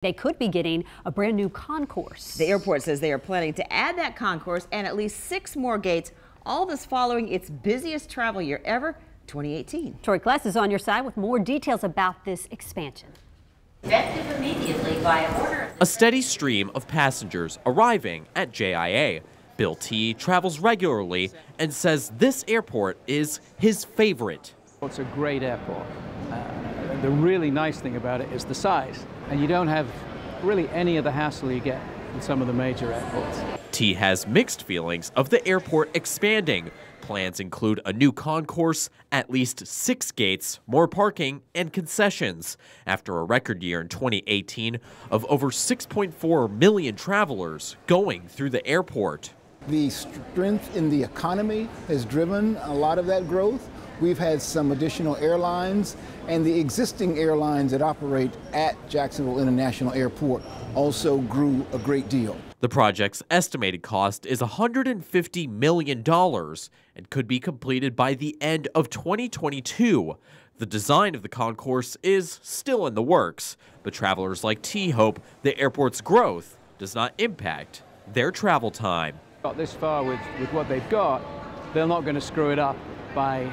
They could be getting a brand new concourse. The airport says they are planning to add that concourse and at least 6 more gates, all this following its busiest travel year ever, 2018. Troy Kless is on your side with more details about this expansion. Effective immediately by order. A steady stream of passengers arriving at JIA. Bill T travels regularly and says this airport is his favorite. It's a great airport. The really nice thing about it is the size, and you don't have really any of the hassle you get in some of the major airports. T has mixed feelings of the airport expanding. Plans include a new concourse, at least 6 gates, more parking, and concessions. After a record year in 2018 of over 6.4 million travelers going through the airport. The strength in the economy has driven a lot of that growth. We've had some additional airlines, and the existing airlines that operate at Jacksonville International Airport also grew a great deal. The project's estimated cost is $150 million and could be completed by the end of 2022. The design of the concourse is still in the works, but travelers like T hope the airport's growth does not impact their travel time. Got this far with what they've got, they're not going to screw it up by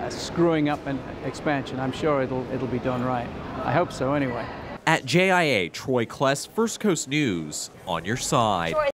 screwing up an expansion. I'm sure it'll be done right. I hope so anyway. At JIA, Troy Kless, First Coast News, on your side.